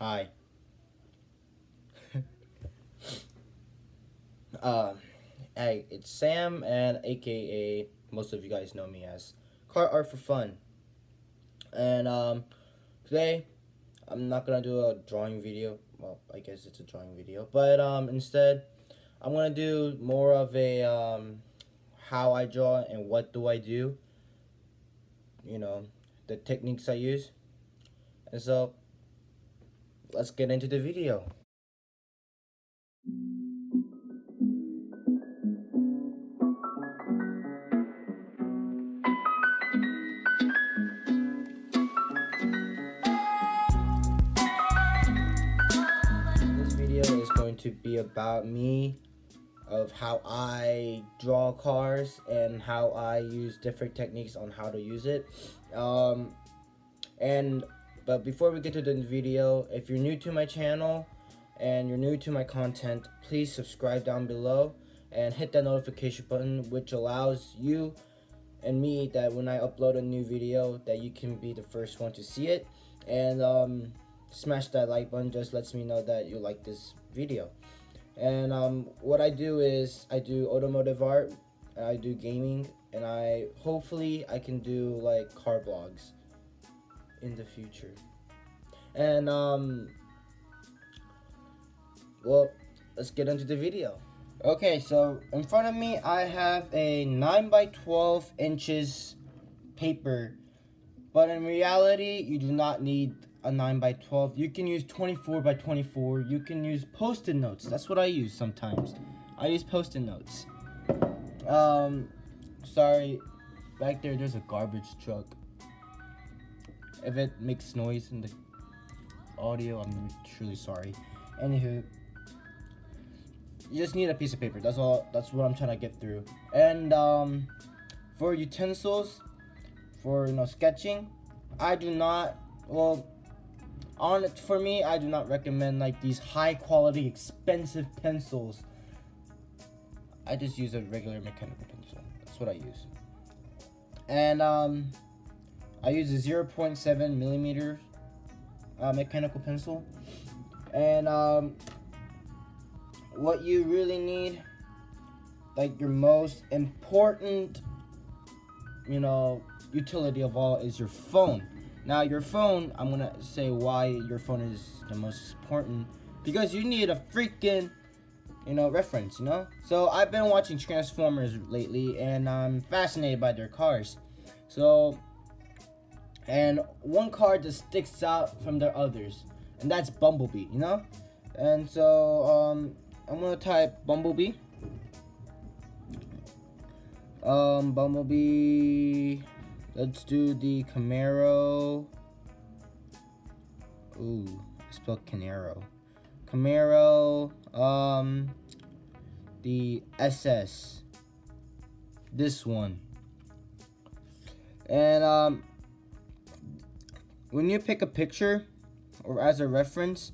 Hi. Uh, hey, it's Sam, and AKA most of you guys know me as Car Art for Fun. And today I'm not gonna do a drawing video. Well, I guess it's a drawing video, but instead I'm gonna do more of a how I draw and what do I do. You know, the techniques I use. And so let's get into the video. This video is going to be about me, of how I draw cars and how I use different techniques on how to use it. Um, and but before we get to the video, if you're new to my channel and you're new to my content, please subscribe down below and hit that notification button, which allows you and me that when I upload a new video that you can be the first one to see it. And smash that like button, just lets me know that you like this video. And what I do is I do automotive art, I do gaming, and hopefully I can do like car vlogs in the future. And well, let's get into the video. Okay, so in front of me I have a 9 by 12 inches paper, but in reality you do not need a 9 by 12. You can use 24 by 24. You can use post-it notes. That's what I use sometimes. I use post-it notes. Sorry, back there's a garbage truck. If it makes noise in the audio, I'm truly sorry. Anywho, you just need a piece of paper. That's all. That's what I'm trying to get through. And for utensils, for sketching, I do not. Well, for me, I do not recommend like these high quality, expensive pencils. I just use a regular mechanical pencil. That's what I use. And I use a 0.7 millimeter mechanical pencil. And what you really need, like your most important, utility of all, is your phone. Now your phone, I'm gonna say why your phone is the most important, because you need a freaking reference. So I've been watching Transformers lately, and I'm fascinated by their cars. So, and one car just sticks out from the others, and that's Bumblebee. And so I'm gonna type Bumblebee. Bumblebee. Let's do the Camaro. Ooh, I spelled Camaro. Camaro. The SS. This one. And when you pick a picture, or as a reference,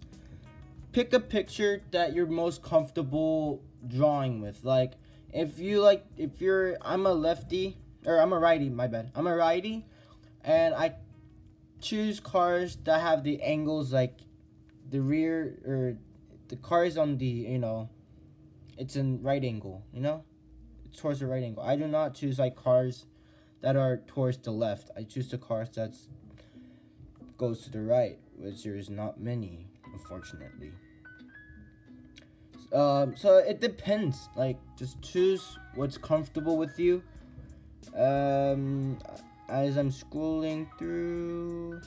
pick a picture that you're most comfortable drawing with. Like, I'm a lefty. Or I'm a righty, my bad. I'm a righty, and I choose cars that have the angles, like the rear, or the car is on the, it's in right angle, it's towards the right angle. I do not choose like cars that are towards the left. I choose the cars that goes to the right, which there's not many, unfortunately. So it depends. Like, just choose what's comfortable with you. As I'm scrolling through,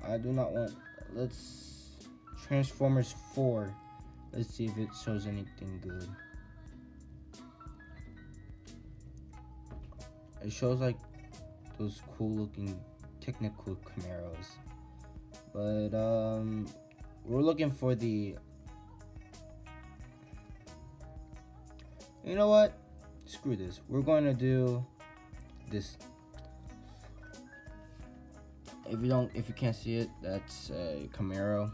I do not want. Let's Transformers 4. Let's see if it shows anything good. It shows like those cool looking technical Camaros, but we're looking for the. You know what? Screw this. We're going to do this. If you can't see it, that's a Camaro.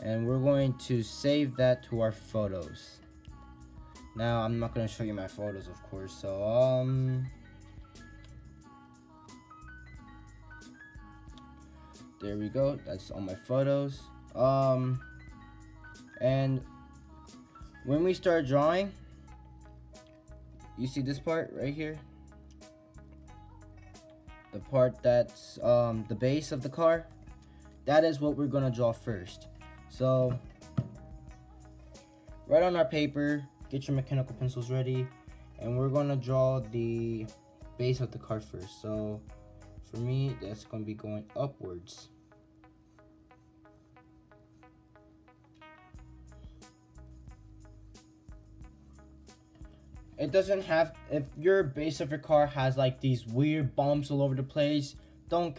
And we're going to save that to our photos. Now, I'm not going to show you my photos, of course. So, There we go. That's all my photos. And when we start drawing, you see this part right here? The part that's the base of the car. That is what we're gonna draw first. So write on our paper, get your mechanical pencils ready, and we're gonna draw the base of the car first. So for me, that's gonna be going upwards. It doesn't have, if your base of your car has like these weird bumps all over the place, don't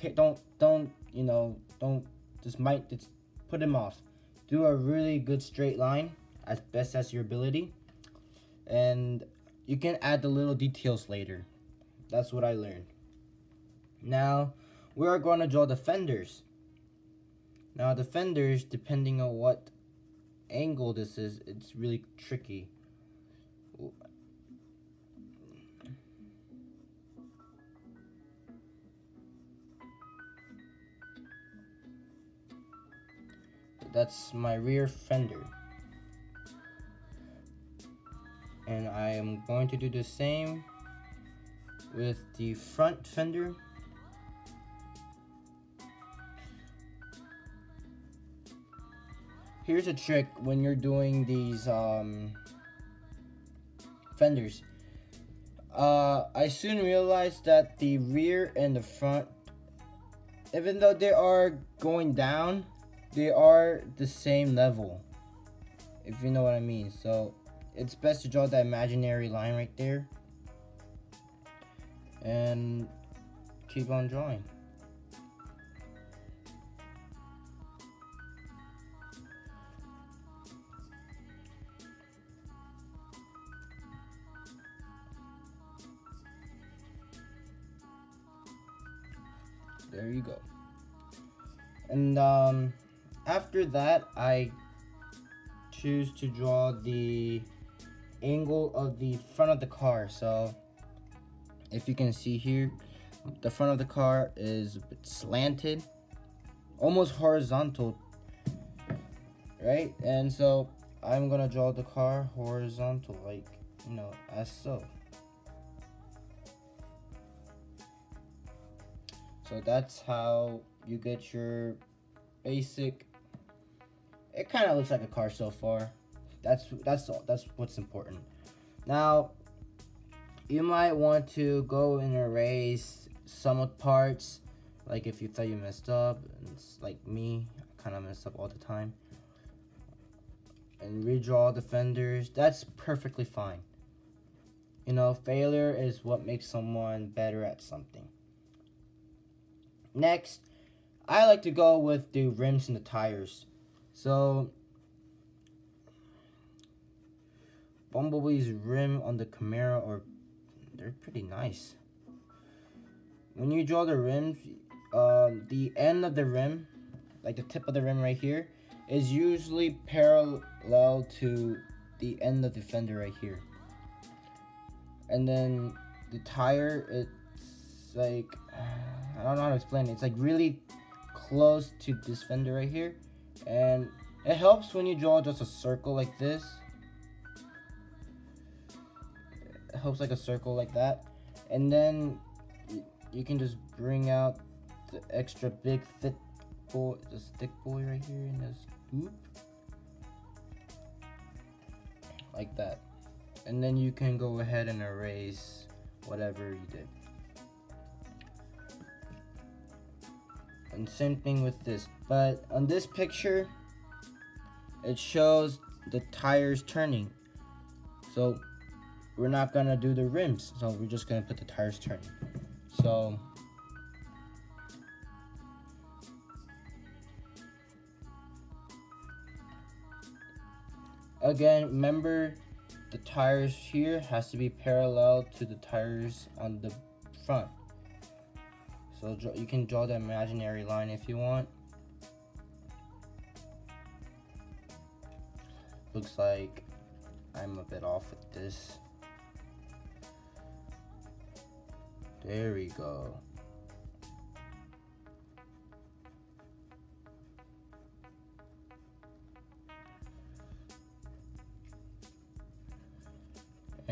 just put them off. Do a really good straight line as best as your ability, and you can add the little details later. That's what I learned. Now we are going to draw the fenders. Now the fenders, depending on what angle this is, it's really tricky. That's my rear fender. And I am going to do the same with the front fender. Here's a trick when you're doing these fenders. I soon realized that the rear and the front, even though they are going down, they are the same level, if you know what I mean. So it's best to draw that imaginary line right there and keep on drawing. There you go. And after that, I choose to draw the angle of the front of the car. So if you can see here, the front of the car is a bit slanted, almost horizontal, right? And so I'm gonna draw the car horizontal, like, as so. So that's how you get your basic. It kind of looks like a car so far. That's what's important. Now, you might want to go and erase some of the parts, like if you thought you messed up. It's like me, I kind of mess up all the time. And redraw the fenders. That's perfectly fine. Failure is what makes someone better at something. Next, I like to go with the rims and the tires. So Bumblebee's rim on the Camaro, they're pretty nice. When you draw the rims, the end of the rim, like the tip of the rim right here, is usually parallel to the end of the fender right here. And then the tire, it's like, I don't know how to explain it. It's like really close to this fender right here. And it helps when you draw just a circle like this. It helps like a circle like that. And then you can just bring out the extra big thick boy, the thick boy right here, and just whoop, like that. And then you can go ahead and erase whatever you did. And same thing with this. But on this picture, it shows the tires turning. So we're not gonna do the rims. So we're just gonna put the tires turning. So again, remember the tires here has to be parallel to the tires on the front. So you can draw the imaginary line if you want. Looks like I'm a bit off with this. There we go.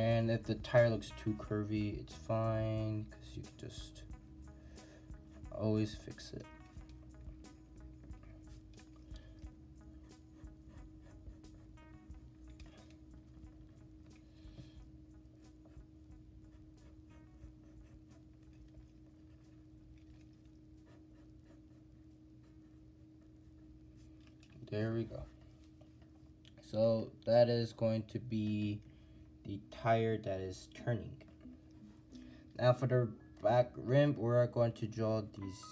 And if the tire looks too curvy, it's fine, because you can just always fix it. There we go. So that is going to be the tire that is turning. Now for the back rim, we're going to draw these.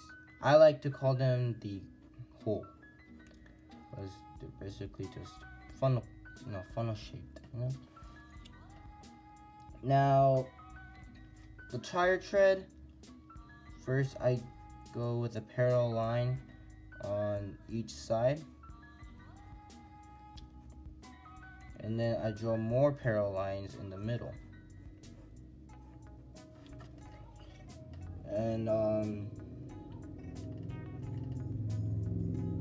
I like to call them the hole, because they're basically just funnel, funnel shaped. Now the tire tread. First, I go with a parallel line on each side. And then I draw more parallel lines in the middle. And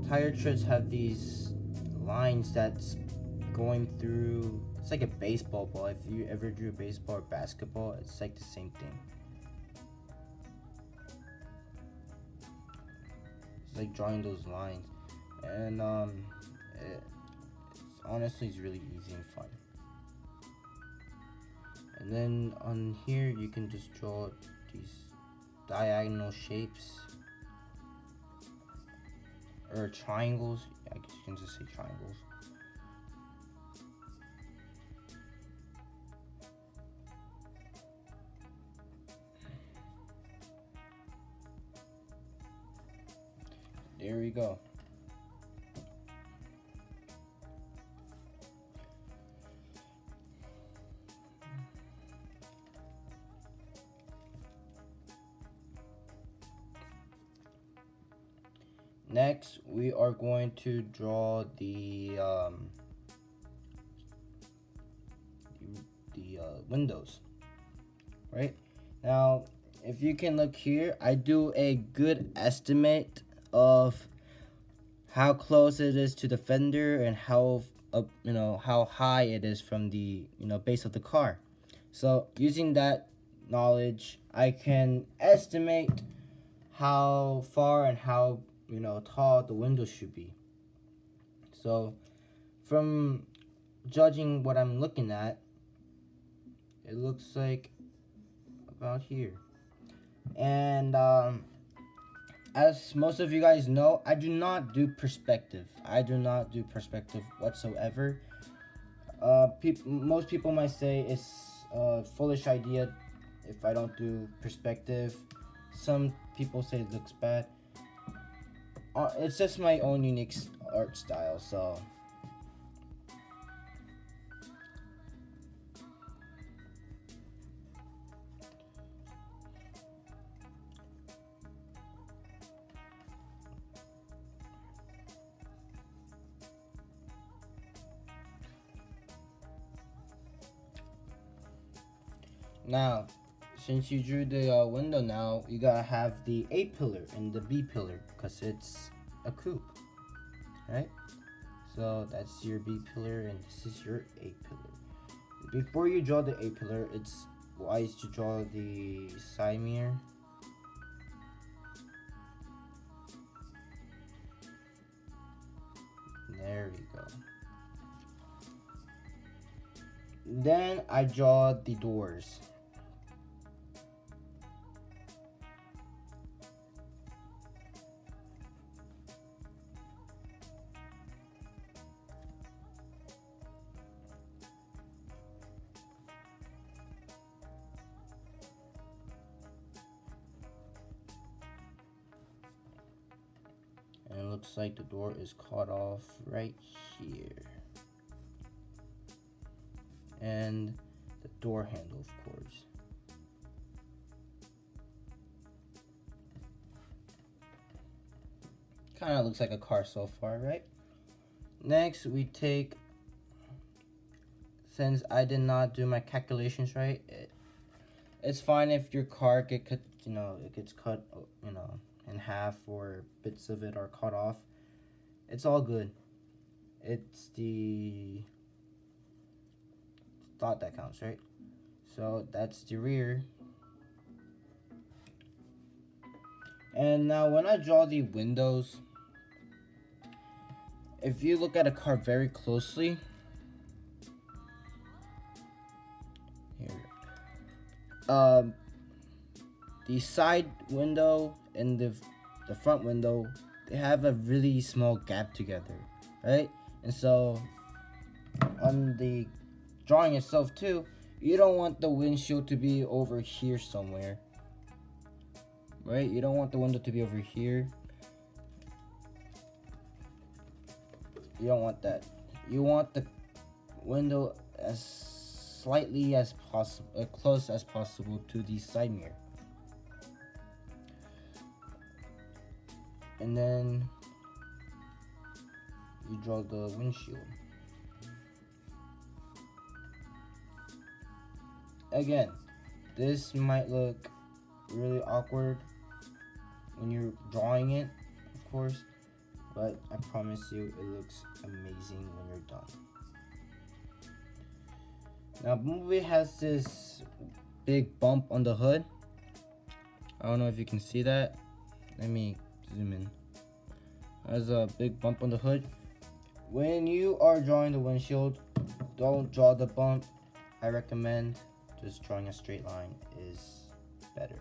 tire treads have these lines that's going through. It's like a baseball ball. If you ever drew a baseball or basketball, it's like the same thing. It's like drawing those lines. And honestly, it's really easy and fun. And then on here, you can just draw these diagonal shapes, or triangles. I guess you can just say triangles. There we go. Next, we are going to draw the windows. Right now, if you can look here, I do a good estimate of how close it is to the fender and how how high it is from the base of the car. So using that knowledge, I can estimate how far and how tall the window should be. So from judging what I'm looking at, it looks like about here. And as most of you guys know, I do not do perspective. I do not do perspective whatsoever. Most people might say it's a foolish idea if I don't do perspective. Some people say it looks bad. It's just my own unique art style, so now, since you drew the window, now you gotta have the A pillar and the B pillar, because it's a coupe, right? So that's your B pillar and this is your A pillar. Before you draw the A pillar, it's wise to draw the side mirror. There we go. Then I draw the doors. And it looks like the door is cut off right here. And the door handle, of course. Kind of looks like a car so far, right? Next, we take, since I did not do my calculations right, it's fine if your car it gets cut, in half, or bits of it are cut off. It's all good. It's the thought that counts, right? So that's the rear. And now when I draw the windows, if you look at a car very closely, here, the side window and the front window, they have a really small gap together, right? And so on the drawing itself too, you don't want the windshield to be over here somewhere, right? You don't want the window to be over here. You don't want that. You want the window as slightly as possible, close as possible to the side mirror. And then you draw the windshield. Again, this might look really awkward when you're drawing it, of course, but I promise you it looks amazing when you're done. Now, Bumblebee has this big bump on the hood. I don't know if you can see that. Let me zoom in. There's a big bump on the hood. When you are drawing the windshield, don't draw the bump. I recommend just drawing a straight line is better.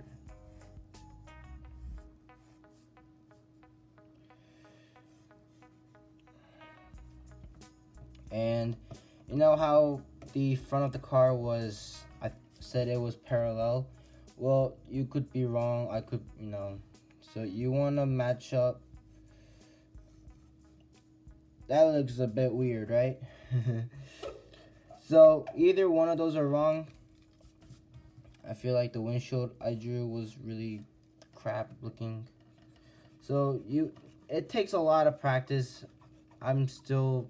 And you know how the front of the car was, I said it was parallel? Well, you could be wrong. I could, so you want to match up. That looks a bit weird, right? So either one of those are wrong. I feel like the windshield I drew was really crap looking. So it takes a lot of practice. I'm still,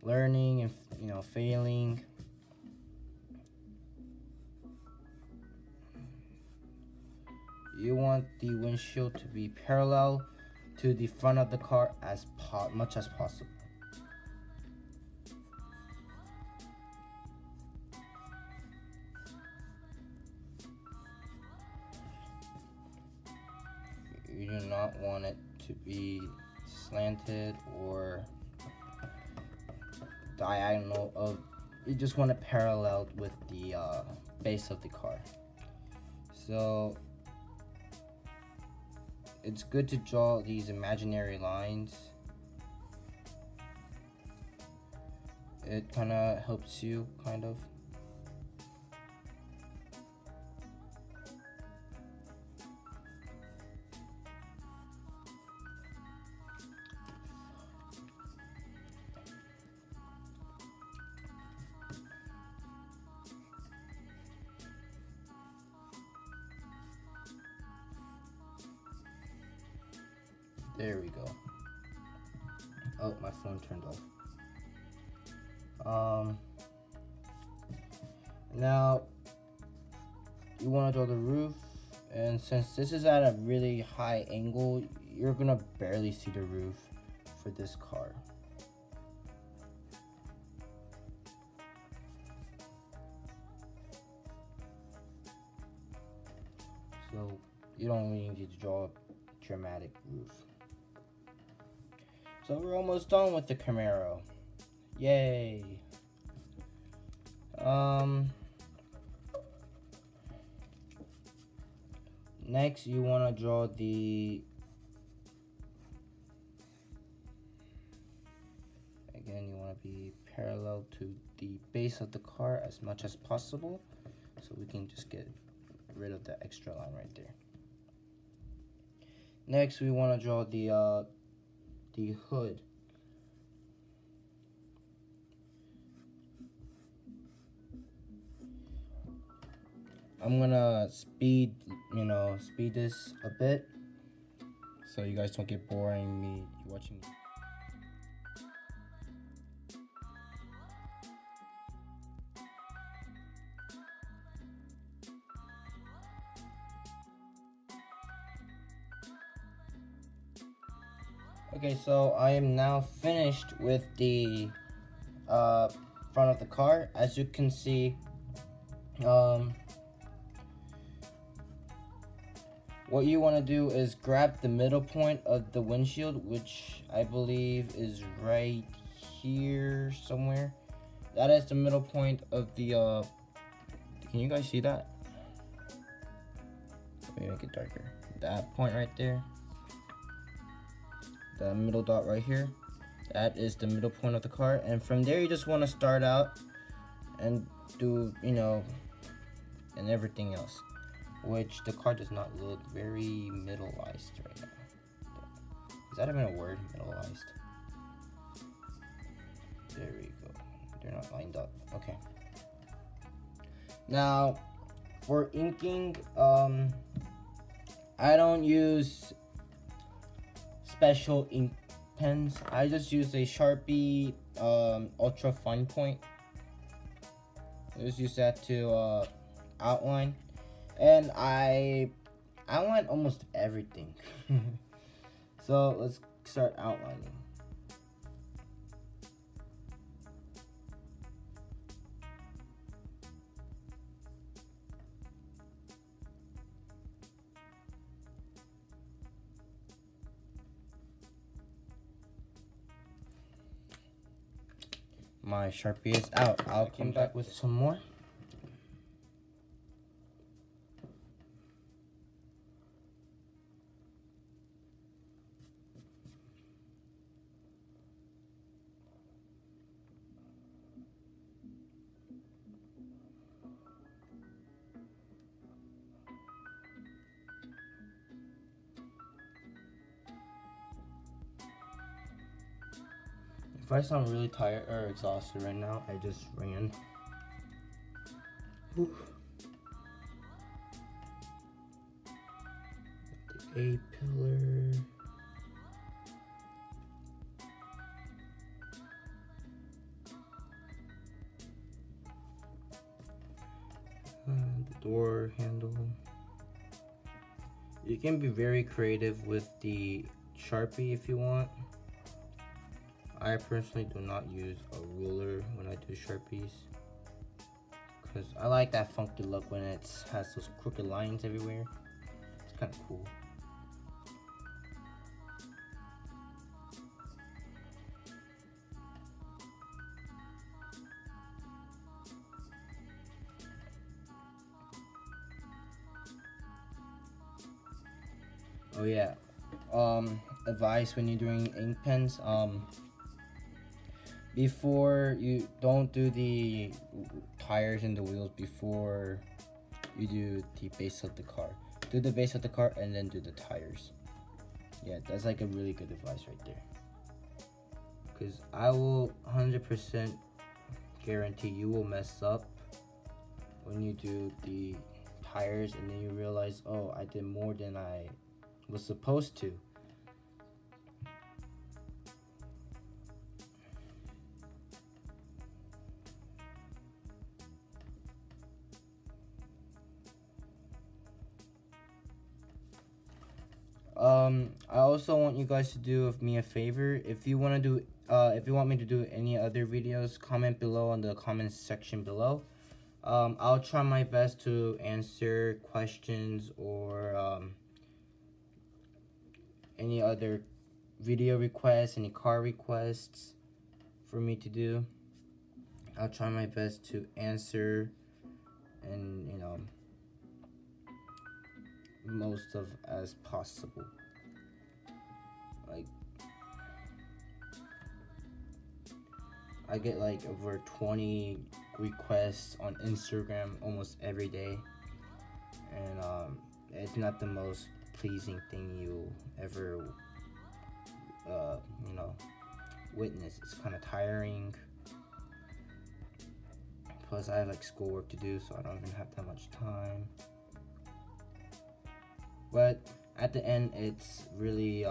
learning and, failing. You want the windshield to be parallel to the front of the car as much as possible. You do not want it to be slanted or diagonal. You just want it parallel with the base of the car. So it's good to draw these imaginary lines. It kind of helps you, kind of. There we go. Oh, my phone turned off. Now you want to draw the roof, and since this is at a really high angle, you're gonna barely see the roof for this car. So you don't really need to draw a dramatic roof. So we're almost done with the Camaro. Yay. Next you want to draw the, again, you want to be parallel to the base of the car as much as possible, so we can just get rid of the extra line right there. Next we want to draw the hood. I'm gonna speed this a bit so you guys don't get boring me watching. Okay, so I am now finished with the front of the car. As you can see, What you want to do is grab the middle point of the windshield, which I believe is right here somewhere. That is the middle point of the can you guys see that? Let me make it darker. That point right there, the middle dot right here, that is the middle point of the car. And from there you just want to start out and do, you know, and everything else, which the car does not look very middleized right now. Is that even a word? Middleized. There we go. They're not lined up. Okay. Now, for inking, I don't use special ink pens. I just use a Sharpie ultra fine point. I just use that to outline, and I outline almost everything. So let's start outlining. My Sharpie is out. I'll come back with some more. If I sound really tired or exhausted right now, I just ran. Whew. The A-pillar. The door handle. You can be very creative with the Sharpie if you want. I personally do not use a ruler when I do Sharpies, because I like that funky look when it has those crooked lines everywhere. It's kind of cool. Oh yeah, advice when you're doing ink pens, before you don't do the tires and the wheels before you do the base of the car. Do the base of the car and then do the tires. Yeah, that's like a really good advice right there. Because I will 100% guarantee you will mess up when you do the tires and then you realize, oh, I did more than I was supposed to. I also want you guys to do me a favor. If you want to do, if you want me to do any other videos, comment below on the comment section below. I'll try my best to answer questions or any other video requests, any car requests for me to do. I'll try my best to answer and, you know, most of as possible. Like, I get like over 20 requests on Instagram almost every day, and it's not the most pleasing thing you'll ever you know, witness. It's kind of tiring, plus I have like schoolwork to do, so I don't even have that much time. But at the end, it's really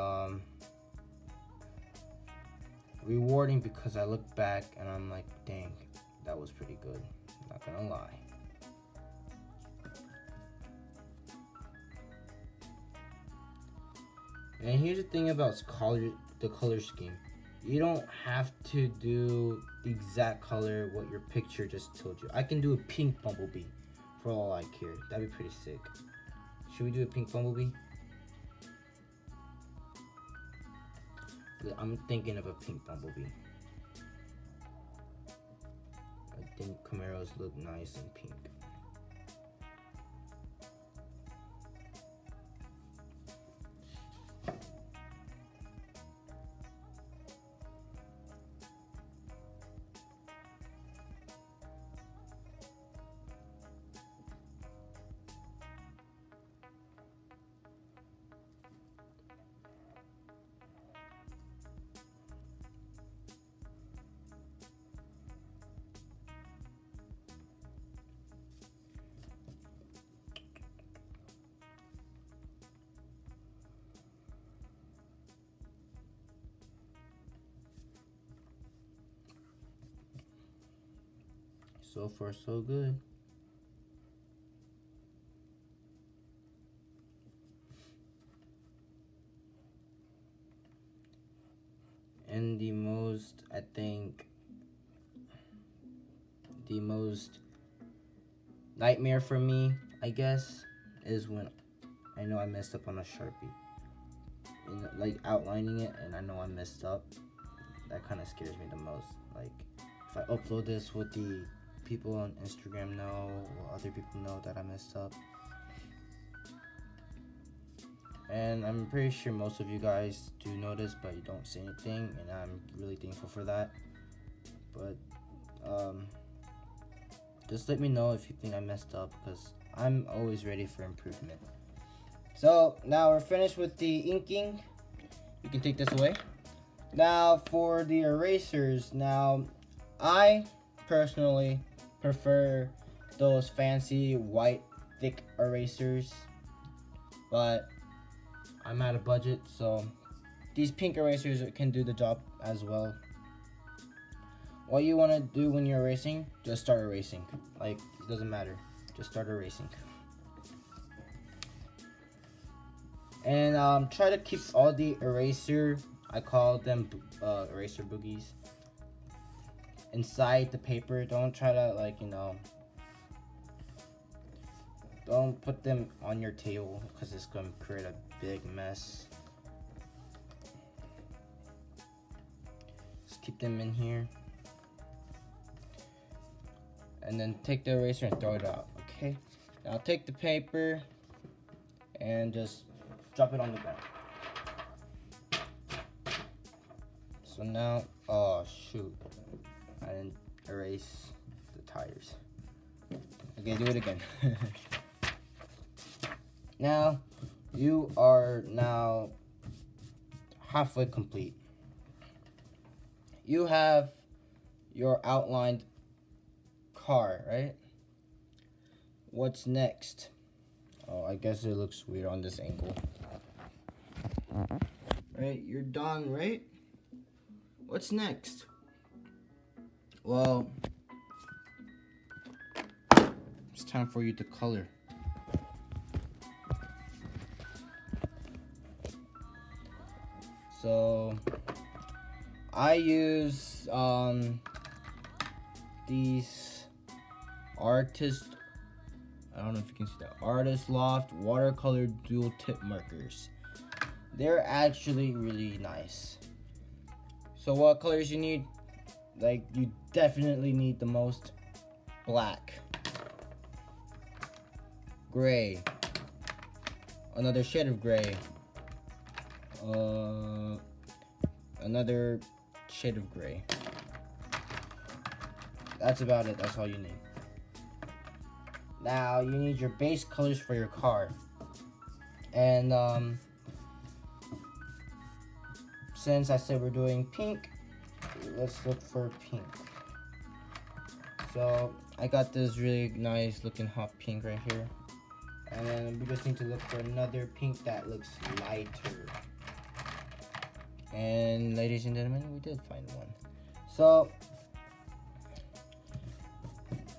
rewarding, because I look back and I'm like, dang, that was pretty good, not gonna lie. And here's the thing about the color scheme. You don't have to do the exact color what your picture just told you. I can do a pink bumblebee, for all I care. That'd be pretty sick. Should we do a pink bumblebee? I'm thinking of a pink bumblebee. I think Camaros look nice in pink. So far, so good. And the most, I think, the most nightmare for me, I guess, is when I know I messed up on a Sharpie. You know, like outlining it, and I know I messed up. That kind of scares me the most. Like, if I upload this, would the people on Instagram know, or other people know that I messed up? And I'm pretty sure most of you guys do notice, but you don't say anything, and I'm really thankful for that. But just let me know if you think I messed up, because I'm always ready for improvement. So now we're finished with the inking. You can take this away. Now for the erasers. Now I personally prefer those fancy white thick erasers, but I'm out of budget, so these pink erasers can do the job as well. What you want to do when you're erasing, just start erasing. Like, it doesn't matter, just start erasing. And try to keep all the eraser, I call them eraser boogies, inside the paper. Don't try to, like, you know, don't put them on your table, because it's going to create a big mess. Just keep them in here. And then take the eraser and throw it out, okay? Now take the paper and just drop it on the ground. So now, oh shoot, I didn't erase the tires. Okay, do it again. Now, you are now halfway complete. You have your outlined car, right? What's next? Oh, I guess it looks weird on this angle. Right, you're done, right? What's next? Well, it's time for you to color. So I use these artist, I don't know if you can see that, Artist Loft watercolor dual tip markers. They're actually really nice. So what colors you need? Like, you definitely need the most black, gray, another shade of gray, another shade of gray. That's about it. That's all you need. Now you need your base colors for your car. And since I said we're doing pink, let's look for pink. So I got this really nice looking hot pink right here. And then we just need to look for another pink that looks lighter. And ladies and gentlemen, we did find one. So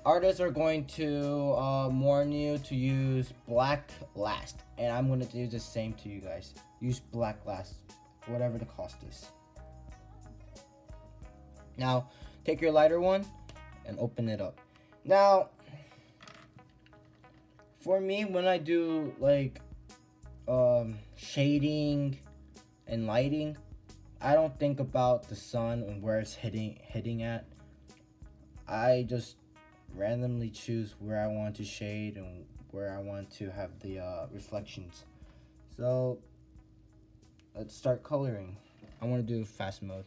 artists are going to warn you to use black last, and I'm going to do the same to you guys. Use black last, whatever the cost is. Now take your lighter one and open it up. Now For me, when I do like shading and lighting, I don't think about the sun and where it's hitting at. I just randomly choose where I want to shade and where I want to have the reflections. So let's start coloring. I want to do fast mode.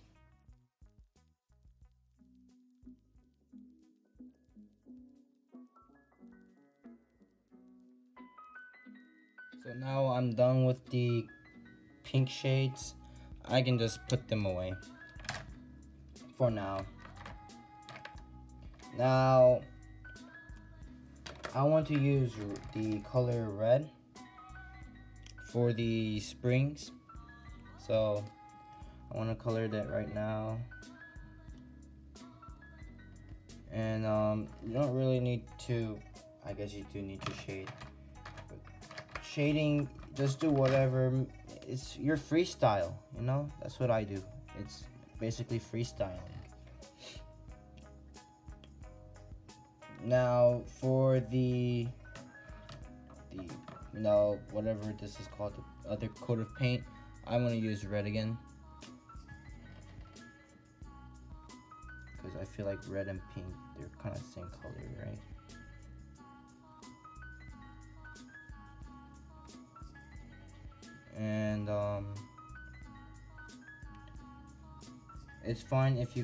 So now I'm done with the pink shades. I can just put them away for now. Now I want to use the color red for the springs. So I want to color that right now. And you don't really need to, I guess you do need to shade. But shading, just do whatever. It's your freestyle, you know? That's what I do. It's basically freestyling. Now for the whatever this is called, the other coat of paint, I'm gonna use red again, because I feel like red and pink, they're kind of the same color, right? And it's fine if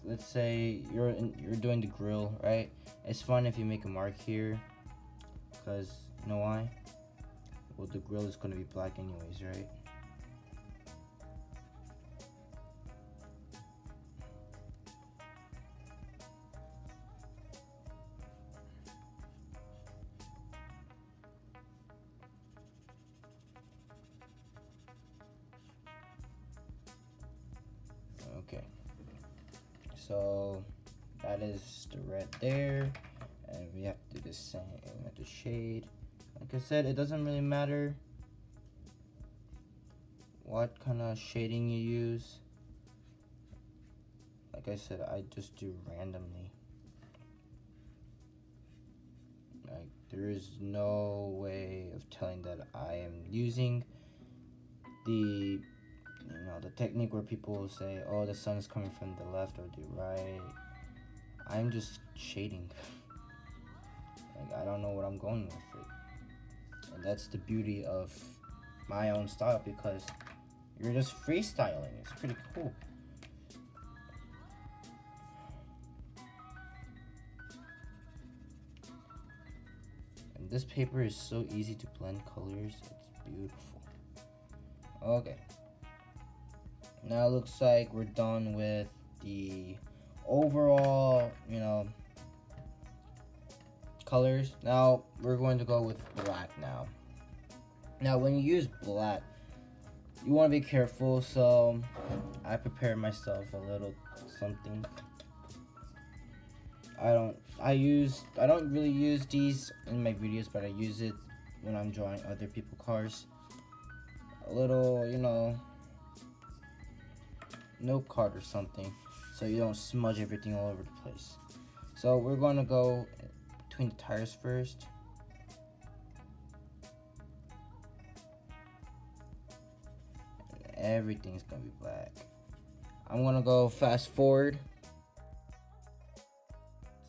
let's say you're doing the grill, right? It's fine if you make a mark here, because you know why? Well, the grill is going to be black anyways, right? Okay, so that is the red there, and we have to do the same. We have to shade. Like I said, it doesn't really matter what kind of shading you use. Like I said, I just do randomly. Like, there is no way of telling that I am using the technique where people say, oh, the sun is coming from the left or the right. I'm just shading. Like, I don't know what I'm going with it. And that's the beauty of my own style, because you're just freestyling. It's pretty cool. And this paper is so easy to blend colors. It's beautiful. Okay. Now it looks like we're done with the overall, colors. Now we're going to go with black now. Now when you use black, you want to be careful, so I prepared myself a little something. I don't really use these in my videos, but I use it when I'm drawing other people's cars. A little, note card or something, so you don't smudge everything all over the place. So we're going to go between the tires first. Everything's gonna be black. I'm gonna go fast forward.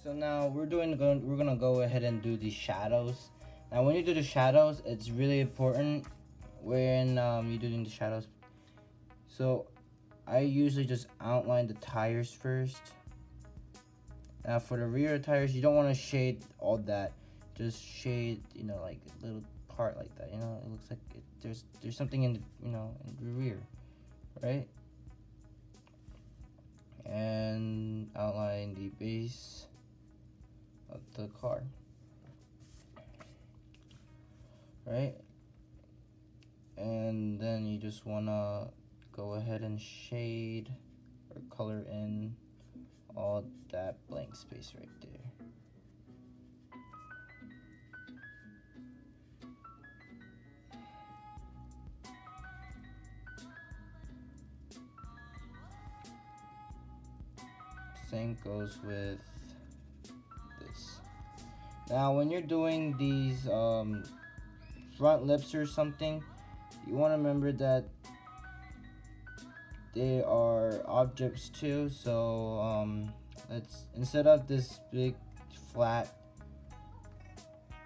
So now we're gonna go ahead and do the shadows. Now when you do the shadows, it's really important when you're doing the shadows. So I usually just outline the tires first. Now for the rear tires, you don't want to shade all that. Just shade, like a little part like that. It looks like there's something in the, in the rear, right? And outline the base of the car, right? And then you just wanna go ahead and shade or color in all that blank space right there. Same goes with this. Now when you're doing these front lips or something, you want to remember that they are objects too. So let's, instead of this big flat,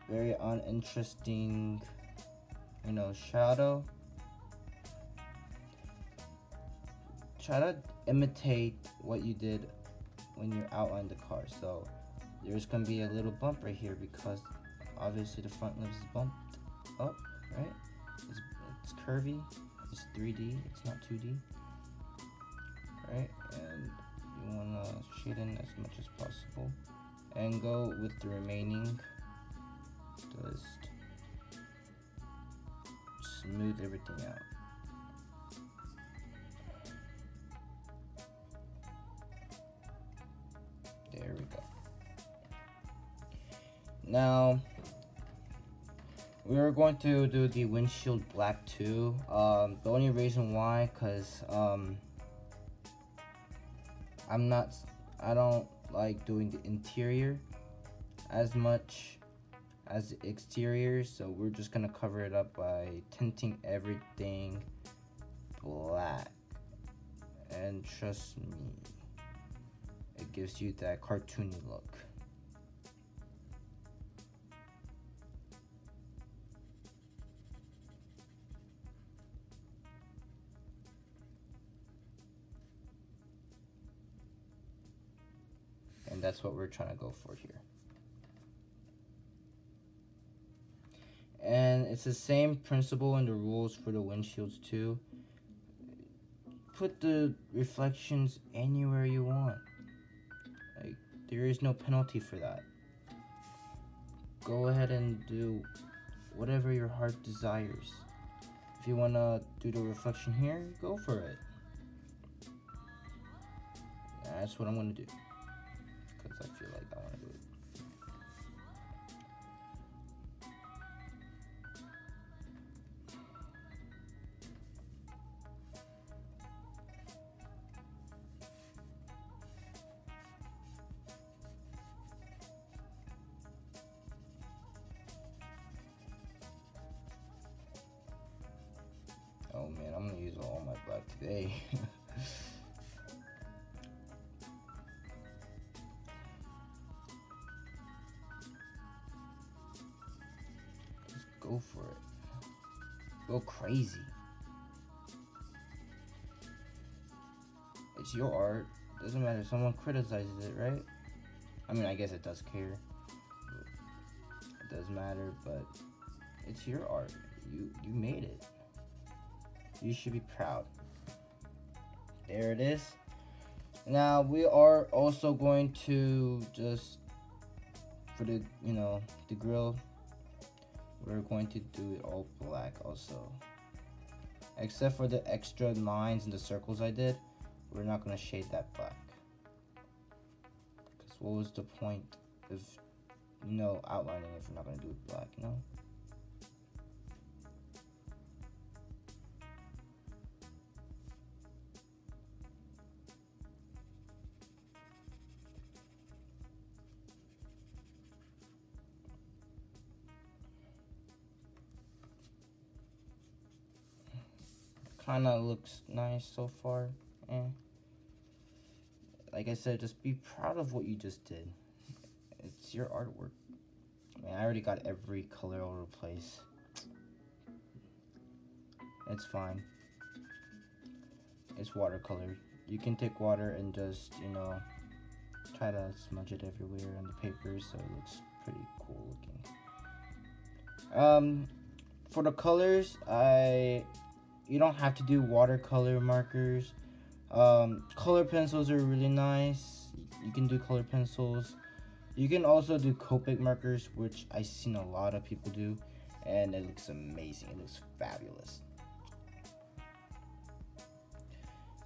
very uninteresting, shadow, try to imitate what you did when you outlined the car. So there's gonna be a little bump right here because obviously the front lips is bumped up, right? It's curvy, it's 3D, it's not 2D, right? And you wanna shade in as much as possible and go with the remaining. Just smooth everything out. There we go. Now we are going to do the windshield black too. The only reason why, cause I don't like doing the interior as much as the exterior, so we're just gonna cover it up by tinting everything black. And trust me, it gives you that cartoony look. And that's what we're trying to go for here. And it's the same principle and the rules for the windshields too. Put the reflections anywhere you want. Like, there is no penalty for that. Go ahead and do whatever your heart desires. If you wanna do the reflection here, go for it. That's what I'm gonna do, because I feel like I wanna do it. Oh man, I'm gonna use all my black today. Just go for it. Go crazy. It's your art. Doesn't matter if someone criticizes it, right? I mean, I guess it does care. It does matter, but it's your art. You made it. You should be proud. There it is. Now we are also going to just, for the the grill, we're going to do it all black also. Except for the extra lines and the circles I did, we're not going to shade that black. Because what was the point of outlining if we're not going to do it black, Kind of looks nice so far. Like I said, just be proud of what you just did. It's your artwork. I mean, I already got every color all over the place. It's fine. It's watercolor. You can take water and just, try to smudge it everywhere on the paper so it looks pretty cool looking. For the colors, you don't have to do watercolor markers. Color pencils are really nice. You can do color pencils. You can also do Copic markers, which I've seen a lot of people do, and it looks amazing. It looks fabulous.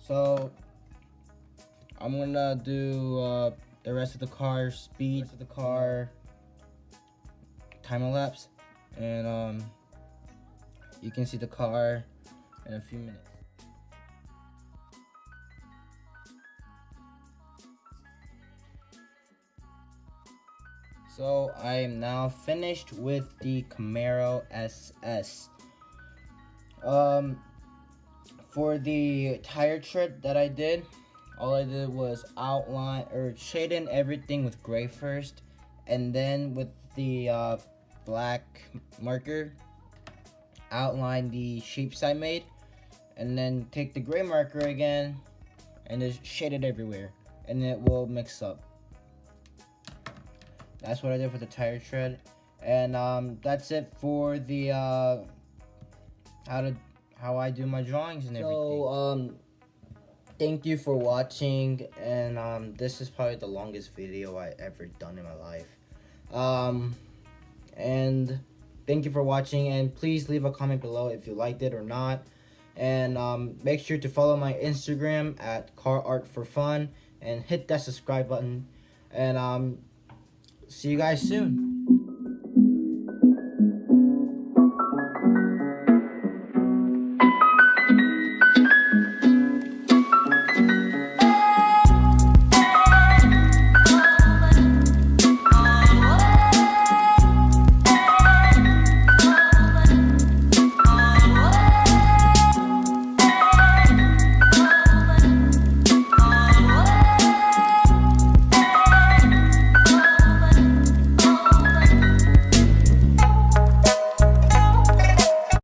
So I'm gonna do the rest of the car speed, time lapse, and you can see the car in a few minutes. So I am now finished with the Camaro SS. For the tire tread that I did, all I did was outline or shade in everything with gray first, and then with the black marker, outline the shapes I made, and then take the gray marker again and just shade it everywhere, and it will mix up. That's what I did for the tire tread, and that's it for the how I do my drawings and everything. So thank you for watching, and this is probably the longest video I ever done in my life. And thank you for watching, and please leave a comment below if you liked it or not. And make sure to follow my Instagram at carartforfun and hit that subscribe button. And see you guys soon.